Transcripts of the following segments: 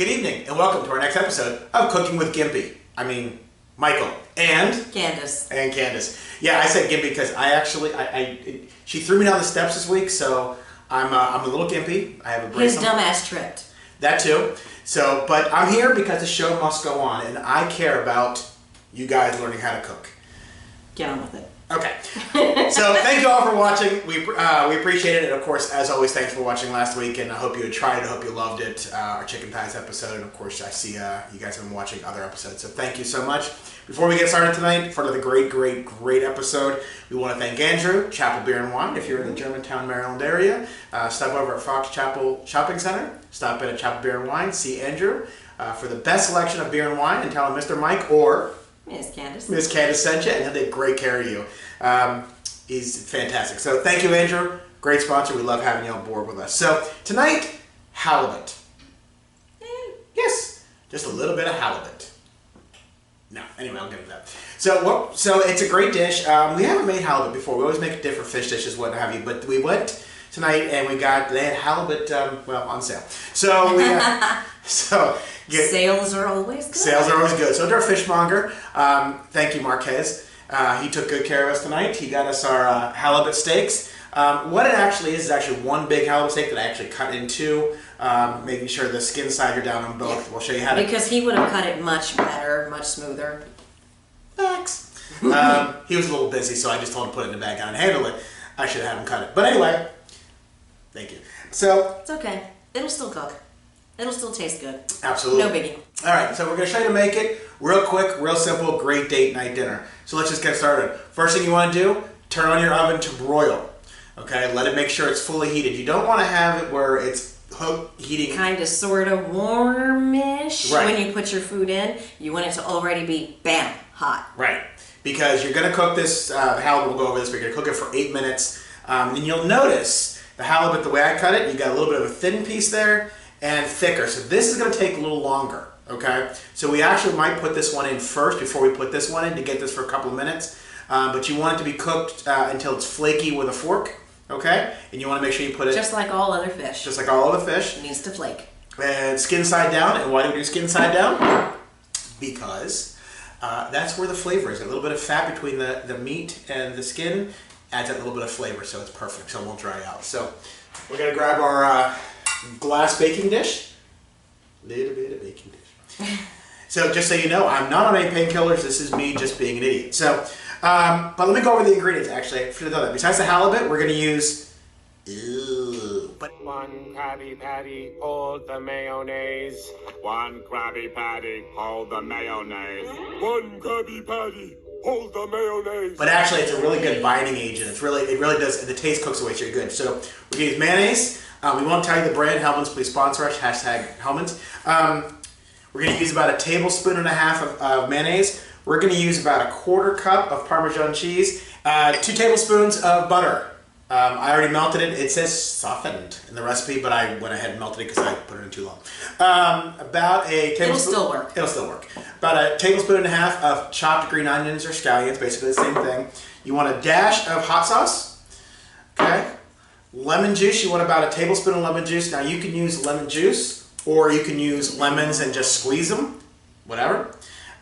Good evening and welcome to our next episode of Cooking with Gimpy. I mean, Michael and Candace. Yeah, I said Gimpy because she threw me down the steps this week, so I'm a little gimpy. I have a brace. His dumbass tripped. That too. So, but I'm here because the show must go on, and I care about you guys learning how to cook. Get on with it. Okay. So thank you all for watching. We appreciate it. And of course, as always, thanks for watching last week. And I hope you had tried it. I hope you loved it. Our chicken pies episode. And of course, I see you guys have been watching other episodes. So thank you so much. Before we get started tonight, for another great episode, we want to thank Andrew, Chapel Beer and Wine. If you're in the Germantown, Maryland area, stop over at Fox Chapel Shopping Center. Stop in at Chapel Beer and Wine. See Andrew for the best selection of beer and wine. And tell him Mr. Mike or Miss Candace sent you, and he'll take great care of you. He's fantastic. So thank you, Andrew. Great sponsor. We love having you on board with us. So tonight, halibut. Yes, just a little bit of halibut. No, anyway, I'll get into that. So it's a great dish. We haven't made halibut before. We always make different fish dishes, what have you. But we went tonight and they had halibut, on sale. So we, sales are always good. Sales are always good. So to our fishmonger, thank you, Marquez. He took good care of us tonight. He got us our halibut steaks. What it actually is actually one big halibut steak that I actually cut in two, making sure the skin sides are down on both. We'll show you how to... Because he would have cut it much better, much smoother. Thanks. He was a little busy, so I just told him to put it in the bag and handle it. I should have had him cut it. But anyway, thank you. So... It's okay. It'll still cook. It'll still taste good. Absolutely. No biggie. All right, so we're going to show you to make it real quick, real simple, great date night dinner. So let's just get started. First thing you want to do, turn on your oven to broil. Okay, let it make sure it's fully heated. You don't want to have it where it's heating. Kind of, sort of warmish right. When you put your food in. You want it to already be, bam, hot. Right, because you're going to cook this, halibut, we'll go over this, we're going to cook it for 8 minutes. And you'll notice the halibut, the way I cut it, you got a little bit of a thin piece there and thicker. So this is going to take a little longer. Okay, so we actually might put this one in first before we put this one in to get this for a couple of minutes. But you want it to be cooked until it's flaky with a fork. Okay, and you want to make sure you put it... Just like all other fish. Just like all other fish. It needs to flake. And skin side down. And why do we do skin side down? Because that's where the flavor is. A little bit of fat between the meat and the skin adds that little bit of flavor, so it's perfect, so it won't dry out. So we're going to grab our glass baking dish. Little bit of baking dish. So just so you know, I'm not on any painkillers. This is me just being an idiot. So, but let me go over the ingredients actually. I should have done that. Besides the halibut, we're going to use... One Krabby Patty, hold the mayonnaise. One Krabby Patty, hold the mayonnaise. One Krabby Patty, hold the mayonnaise. But actually, it's a really good binding agent. It really does. The taste cooks away so good. So we're going to use mayonnaise. We won't tell you the brand. Hellmann's, please sponsor us. #Hellmann's. We're going to use about 1.5 tablespoons of mayonnaise. We're going to use about 1/4 cup of Parmesan cheese, 2 tablespoons of butter. I already melted it. It says softened in the recipe, but I went ahead and melted it because I put it in too long. About a tablespoon. It'll still work. It'll still work. About 1.5 tablespoons of chopped green onions or scallions, basically the same thing. You want a dash of hot sauce. Okay. Lemon juice. You want about 1 tablespoon of lemon juice. Now you can use lemon juice. Or you can use lemons and just squeeze them, whatever.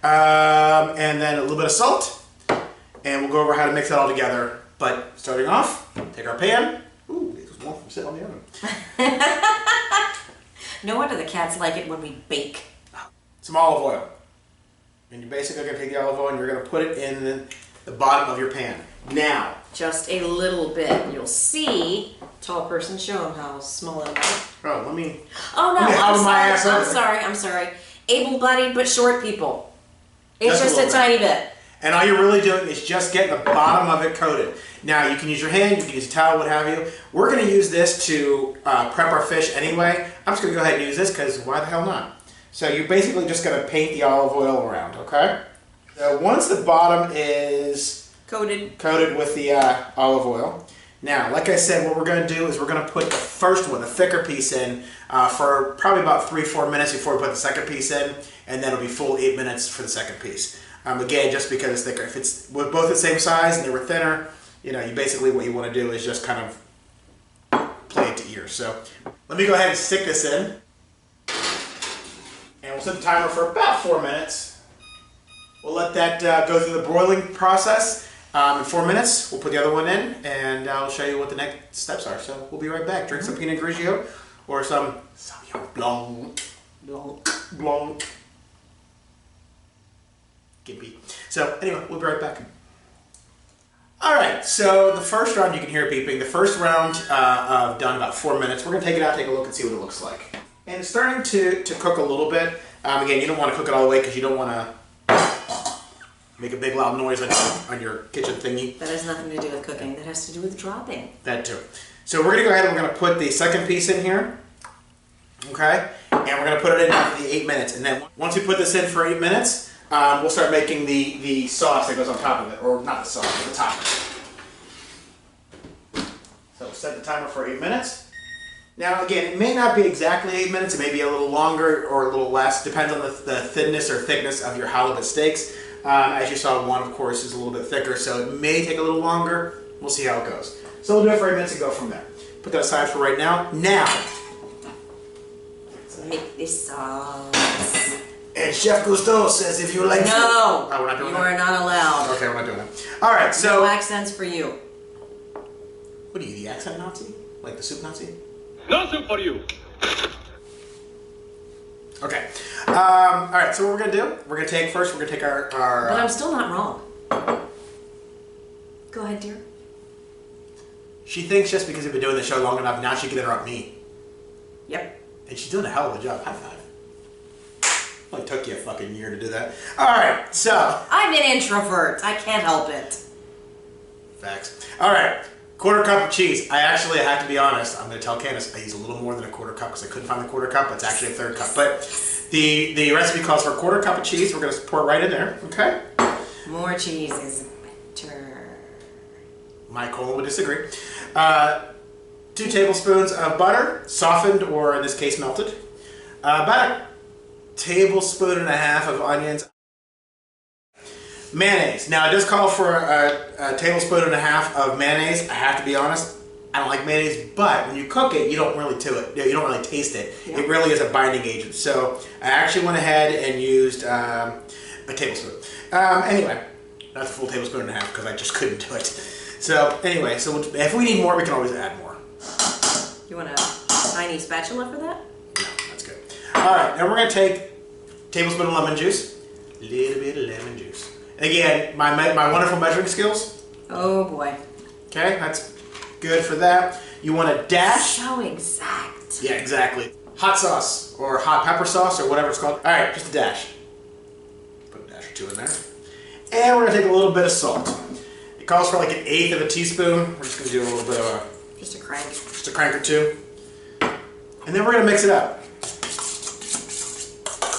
And then a little bit of salt. And we'll go over how to mix it all together. But starting off, take our pan. Ooh, it was warm from sitting on the oven. No wonder the cats like it when we bake. Some olive oil. And you're basically going to take the olive oil and you're going to put it in the bottom of your pan. Now. Just a little bit. You'll see. Tall person, show them how small it is. Oh, let me... Oh, no, I'm sorry. Able-bodied but short people. It's just a tiny bit. And all you're really doing is just getting the bottom of it coated. Now, you can use your hand, you can use a towel, what have you. We're going to use this to prep our fish anyway. I'm just going to go ahead and use this because why the hell not? So you're basically just going to paint the olive oil around, okay? So once the bottom is... Coated with the olive oil. Now, like I said, what we're going to do is we're going to put the first one, the thicker piece in, for probably about 3-4 minutes before we put the second piece in, and then it'll be full 8 minutes for the second piece. Again, just because it's thicker. If it's both the same size and they were thinner, you basically what you want to do is just kind of play it to ear. So let me go ahead and stick this in. And we'll set the timer for about 4 minutes. We'll let that go through the broiling process. In 4 minutes, we'll put the other one in, and I'll show you what the next steps are. So we'll be right back. Drink some Pinot Grigio or some Sauvignon Blanc. Blanc. Gimpy. So anyway, we'll be right back. All right, so the first round, you can hear it beeping. The first round of done about 4 minutes. We're gonna take it out, take a look, and see what it looks like. And it's starting to cook a little bit. Again, you don't want to cook it all the way because you don't want to make a big loud noise on your kitchen thingy. That has nothing to do with cooking. That has to do with dropping. That too. So we're gonna go ahead and we're gonna put the second piece in here. Okay, and we're gonna put it in for the 8 minutes, and then once we put this in for 8 minutes, we'll start making the sauce that goes on top of it, or not the sauce, but the topping. So we'll set the timer for 8 minutes. Now again, it may not be exactly 8 minutes, it may be a little longer or a little less, depends on the thinness or thickness of your halibut steaks. As you saw, one of course is a little bit thicker, so it may take a little longer. We'll see how it goes. So we'll do it for 8 minutes and go from there. Put that aside for right now. Now, Make this sauce. and Chef Gusteau says if you like... No! Oh, we're not doing You that? are not allowed. Okay, we're not doing that. All right, so... No accents for you. What are you, the accent Nazi? Like the soup Nazi? No soup for you. Okay. All right, so what we're going to do, we're going to take our... But I'm still not wrong. Go ahead, dear. She thinks just because we've been doing the show long enough, now she can interrupt me. Yep. And she's doing a hell of a job. High five. Only took you a fucking year to do that. All right, so... I'm an introvert. I can't help it. Facts. All right, 1/4 cup of cheese. I have to be honest. I'm going to tell Candace I use a little more than a 1/4 cup because I couldn't find the 1/4 cup. It's actually a 1/3 cup. But the recipe calls for a 1/4 cup of cheese. We're going to pour it right in there, okay? More cheese is better. My colon would disagree. 2 tablespoons of butter, softened or in this case melted. About a 1.5 tablespoons of onions. Mayonnaise. Now it does call for a 1.5 tablespoons of mayonnaise. I have to be honest, I don't like mayonnaise, but when you cook it, you don't really you don't really taste it. Yeah. It really is a binding agent. So I actually went ahead and used a tablespoon. Anyway, not a full 1.5 tablespoons because I just couldn't do it. So anyway, so if we need more, we can always add more. You want a tiny spatula for that? No, that's good. All right, now we're going to take a tablespoon of lemon juice, a little bit of lemon juice. And again, my wonderful measuring skills. Oh boy. Okay, that's good for that. You want to dash. So exact. Yeah, exactly. Hot sauce or hot pepper sauce or whatever it's called. All right, just a dash. Put a dash or 2 in there. And we're going to take a little bit of salt. It calls for like 1/8 teaspoon. We're just going to do a little bit of a... Just a crank. Just a crank or 2. And then we're going to mix it up.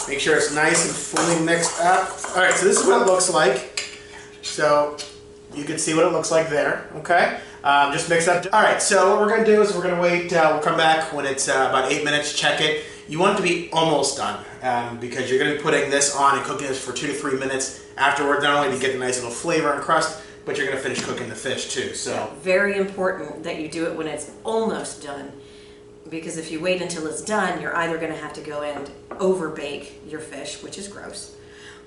Make sure it's nice and fully mixed up. All right, so this is what it looks like. So you can see what it looks like there, okay? Just mix it up. All right, so what we're going to do is we're going to wait. We'll come back when it's about 8 minutes, check it. You want it to be almost done because you're going to be putting this on and cooking this for 2 to 3 minutes afterwards, not only to get the nice little flavor and crust, but you're going to finish cooking the fish too. So very important that you do it when it's almost done. Because if you wait until it's done, you're either going to have to go and over bake your fish, which is gross,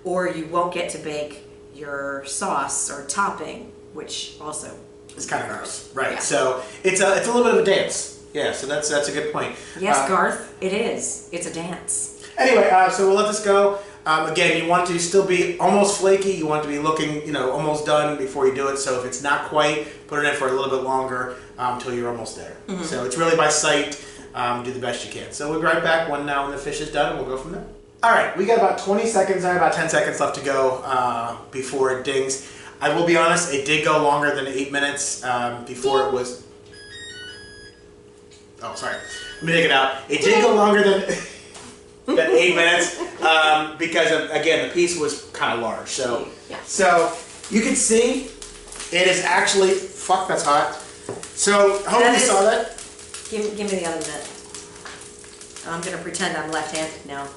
or you won't get to bake your sauce or topping, which also it's kind of gross, right? Yeah. So it's a little bit of a dance. Yeah, so that's a good point. Yes, Garth, it is. It's a dance. Anyway, so we'll let this go. Again, you want it to still be almost flaky. You want it to be looking, almost done before you do it. So if it's not quite, put it in for a little bit longer until you're almost there. Mm-hmm. So it's really by sight. Do the best you can. So we'll be right back when the fish is done, and we'll go from there. All right, we got about 20 seconds there, about 10 seconds left to go before it dings. I will be honest, it did go longer than 8 minutes before it was... Oh, sorry. Let me take it out. It did go longer than 8 minutes because, again, the piece was kind of large. So, yeah. So you can see it is actually... Fuck, that's hot. So hopefully you saw that. Give me the other bit. I'm going to pretend I'm left-handed now.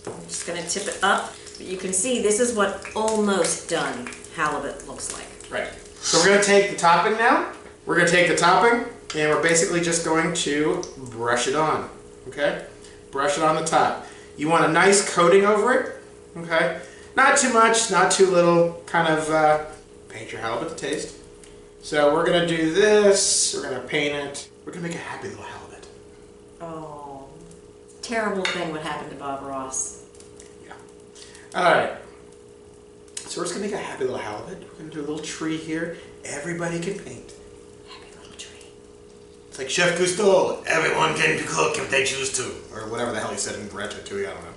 I'm just going to tip it up. But you can see this is what almost done halibut looks like. Right. So we're going to take the topping now. We're going to take the topping and we're basically just going to brush it on. Okay? brush it on the top. You want a nice coating over it, okay? Not too much, not too little, kind of paint your halibut to taste. So we're gonna do this, we're gonna paint it. We're gonna make a happy little halibut. Oh, terrible thing would happen to Bob Ross. Yeah. All right. So we're just gonna make a happy little halibut. We're gonna do a little tree here. Everybody can paint. Happy little tree. It's like Chef Cousteau, everyone can cook if they choose to. Or whatever the hell he said in Ratatouille, I don't know.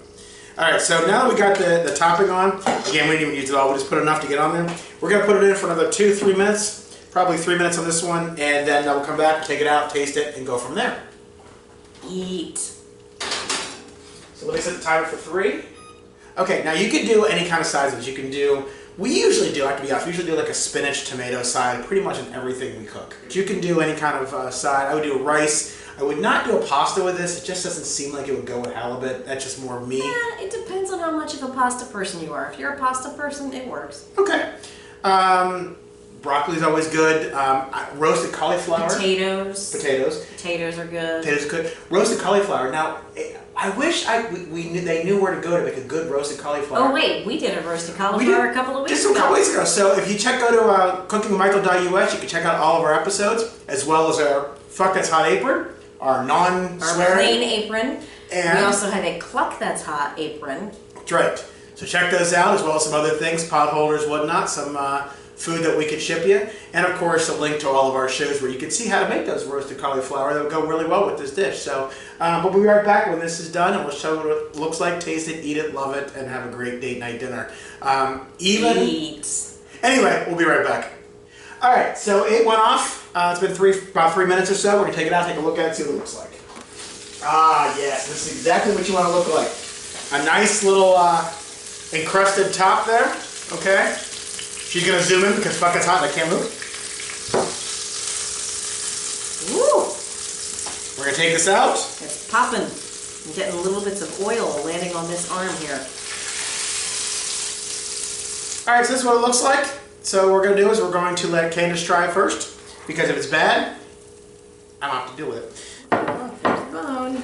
All right, so now that we got the topping on, again, we didn't even use it all, we just put enough to get on there. We're gonna put it in for another 2-3 minutes, probably 3 minutes on this one, and then we'll come back, take it out, taste it, and go from there. Eat. So let me set the timer for 3. Okay, now you can do any kind of sides. You can do, we usually do, I have to be honest, we usually do like a spinach tomato side pretty much in everything we cook. But you can do any kind of side. I would do rice. I would not do a pasta with this. It just doesn't seem like it would go with halibut. That's just more me. Yeah, it depends on how much of a pasta person you are. If you're a pasta person, it works. Okay. Broccoli's always good. Roasted cauliflower. Potatoes. Potatoes. Potatoes are good. Potatoes are good. Roasted cauliflower. Now, I wish they knew where to go to make a good roasted cauliflower. Oh wait, we did a roasted cauliflower a couple of weeks ago. Just a couple weeks ago. So if you go to cookingwithmichael.us, you can check out all of our episodes, as well as our Fuck That's Hot apron, our non-swearing. Our plain apron. And we also have a Cluck That's Hot apron. That's right. So check those out, as well as some other things, pot holders, whatnot, some food that we could ship you, and of course a link to all of our shows where you can see how to make those roasted cauliflower. That would go really well with this dish. So we'll be right back when this is done, and we'll show you what it looks like, taste it, eat it, love it, and have a great date night dinner. Eat. Anyway, we'll be right back. All right, so it went off. It's been about 3 minutes or so. We're gonna take it out, take a look at it, see what it looks like. Ah, yes, this is exactly what you want to look like. A nice little encrusted top there. Okay. She's gonna zoom in because fuck it's hot and I can't move. Woo! We're gonna take this out. It's popping. I'm getting little bits of oil landing on this arm here. All right, so this is what it looks like. So what we're gonna do is we're going to let Candace try it first, because if it's bad, I don't have to deal with it. Oh, there's the bone.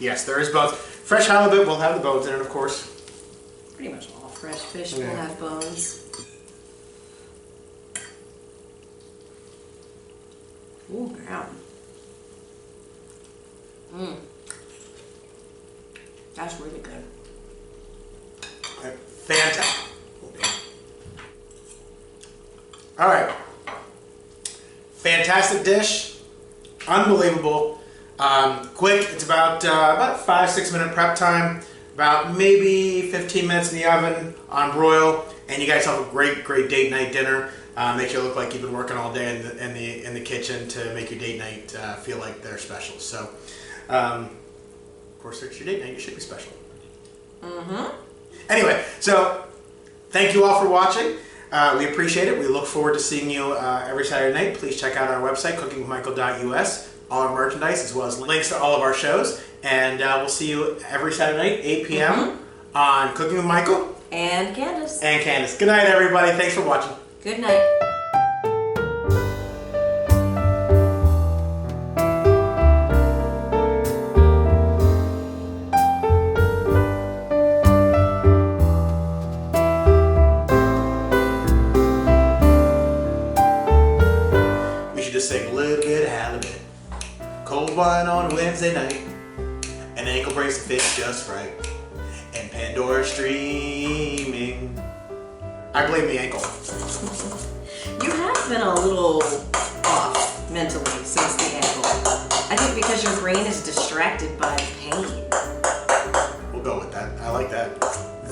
Yes, there is bones. Fresh halibut will have the bones in it, of course. Pretty much all fresh fish will have bones. Ooh, yeah. Mmm. That's really good. Fantastic. All right. Fantastic dish. Unbelievable. Quick. It's about 5-6 minute prep time. About maybe 15 minutes in the oven on broil, and you guys have a great date night dinner. Make you look like you've been working all day in the kitchen to make your date night feel like they're special. So, of course, it's your date night. You should be special. Mm-hmm. Anyway, so thank you all for watching. We appreciate it. We look forward to seeing you every Saturday night. Please check out our website, cookingwithmichael.us, all our merchandise, as well as links to all of our shows. And we'll see you every Saturday night, 8 p.m. on Cooking with Michael. And Candace. And Candace. Good night, everybody. Thanks for watching. Good night. We should just sing, look at halibut, cold wine on a Wednesday night, an ankle breaks the fish just right, and Pandora's streaming. I blame the ankle. You have been a little off mentally since the ankle. I think because your brain is distracted by pain. We'll go with that. I like that.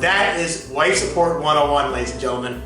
That is Wife Support 101, ladies and gentlemen.